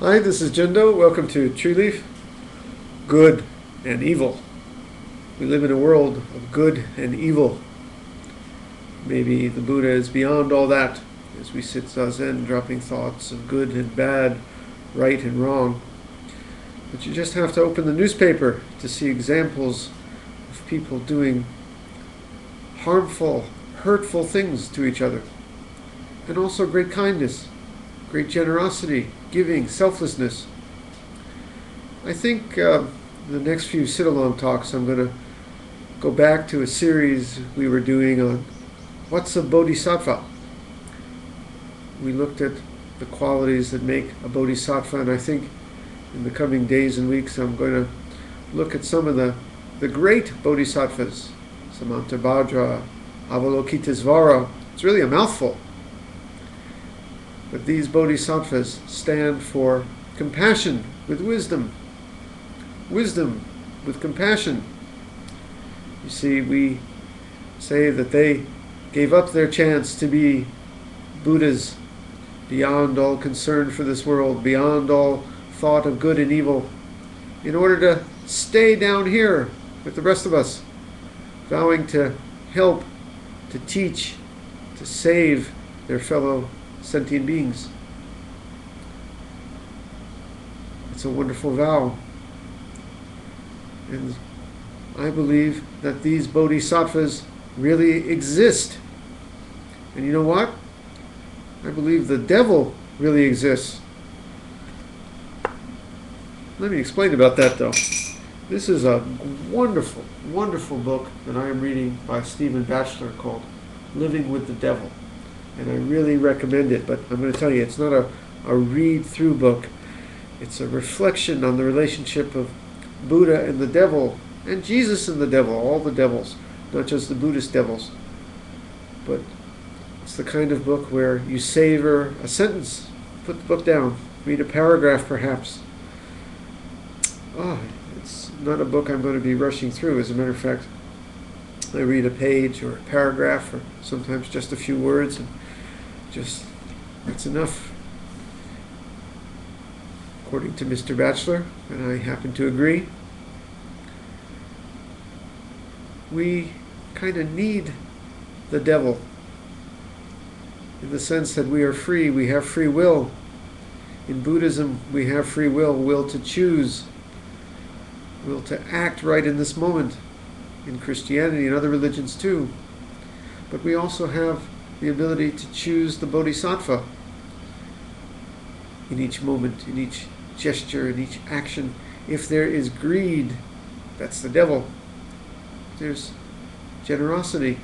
Hi, this is Jindo. Welcome to Tree Leaf. Good and evil. We live in a world of good and evil. Maybe the Buddha is beyond all that as we sit zazen, dropping thoughts of good and bad, right and wrong. But you just have to open the newspaper to see examples of people doing harmful, hurtful things to each other. And also great kindness, great generosity, giving, selflessness. I think the next few sit-along talks I'm going to go back to a series we were doing on what's a bodhisattva. We looked at the qualities that make a bodhisattva, and I think in the coming days and weeks I'm going to look at some of the great bodhisattvas, Samantabhadra, Avalokitesvara. It's really a mouthful. But these bodhisattvas stand for compassion with wisdom. Wisdom with compassion. You see, we say that they gave up their chance to be Buddhas, beyond all concern for this world, beyond all thought of good and evil, in order to stay down here with the rest of us, vowing to help, to teach, to save their fellow sentient beings. It's a wonderful vow. And I believe that these bodhisattvas really exist. And you know what? I believe the devil really exists. Let me explain about that, though. This is a wonderful, wonderful book that I am reading by Stephen Batchelor called Living with the Devil. And I really recommend it, but I'm going to tell you, it's not a read-through book. It's a reflection on the relationship of Buddha and the devil, and Jesus and the devil, all the devils, not just the Buddhist devils. But it's the kind of book where you savor a sentence, put the book down, read a paragraph perhaps. It's not a book I'm going to be rushing through. As a matter of fact, I read a page or a paragraph or sometimes just a few words, and just that's enough. According to Mr. Batchelor, and I happen to agree, we kind of need the devil in the sense that we are free, we have free will. In Buddhism, we have free will to choose, will to act right in this moment. In Christianity and other religions too. But we also have the ability to choose the bodhisattva in each moment, in each gesture, in each action. If there is greed, that's the devil. If there's generosity,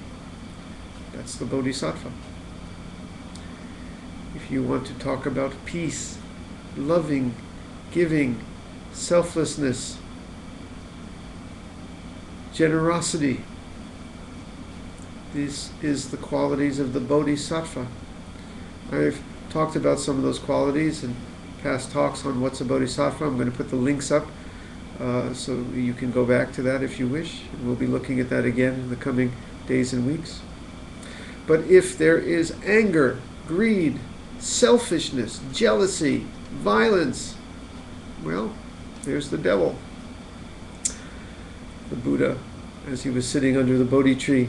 that's the bodhisattva. If you want to talk about peace, loving, giving, selflessness, generosity, this is the qualities of the bodhisattva. I've talked about some of those qualities in past talks on what's a bodhisattva. I'm going to put the links up so you can go back to that if you wish. And we'll be looking at that again in the coming days and weeks. But if there is anger, greed, selfishness, jealousy, violence, well, there's the devil. The Buddha, as he was sitting under the Bodhi tree,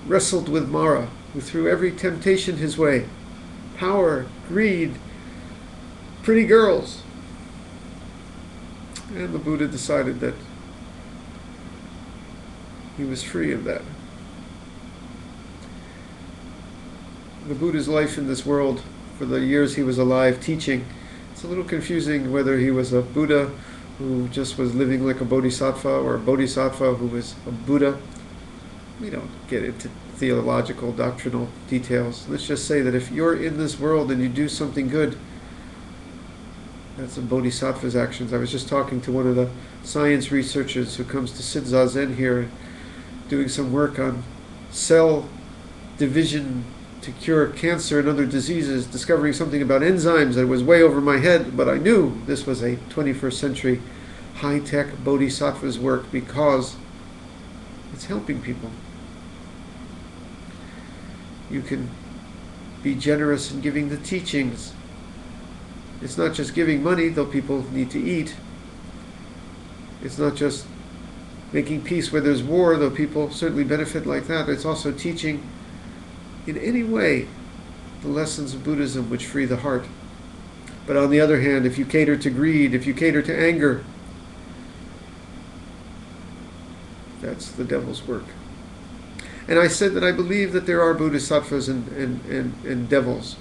wrestled with Mara, who threw every temptation his way. Power, greed, pretty girls. And the Buddha decided that he was free of that. The Buddha's life in this world, for the years he was alive teaching, it's a little confusing whether he was a Buddha who just was living like a bodhisattva, or a bodhisattva who was a Buddha. We don't get into theological, doctrinal details. Let's just say that if you're in this world and you do something good, that's a bodhisattva's actions. I was just talking to one of the science researchers who comes to sit zazen here, doing some work on cell division to cure cancer and other diseases, discovering something about enzymes that was way over my head, but I knew this was a 21st century high-tech bodhisattva's work because it's helping people. You can be generous in giving the teachings. It's not just giving money, though people need to eat. It's not just making peace where there's war, though people certainly benefit like that. It's also teaching in any way the lessons of Buddhism which free the heart. But on the other hand, if you cater to greed, if you cater to anger, that's the devil's work. And I said that I believe that there are bodhisattvas and devils.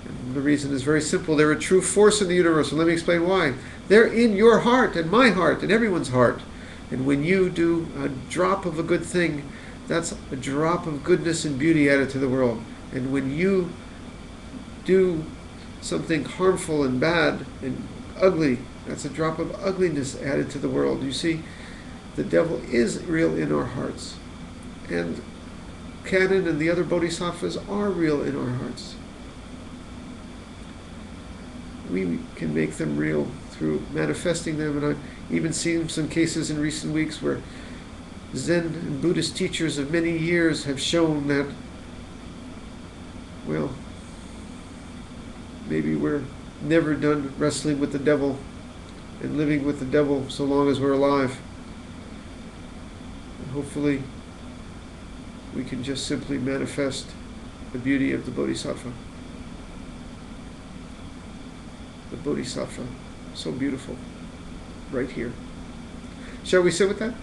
And the reason is very simple. They're a true force in the universe. And let me explain why. They're in your heart and my heart and everyone's heart. And when you do a drop of a good thing, that's a drop of goodness and beauty added to the world. And when you do something harmful and bad and ugly, that's a drop of ugliness added to the world. You see, the devil is real in our hearts. And Canon and the other bodhisattvas are real in our hearts. We can make them real through manifesting them, and I've even seen some cases in recent weeks where Zen and Buddhist teachers of many years have shown that, well, maybe we're never done wrestling with the devil and living with the devil so long as we're alive. And hopefully we can just simply manifest the beauty of the Bodhisattva. The Bodhisattva, so beautiful, right here. Shall we sit with that?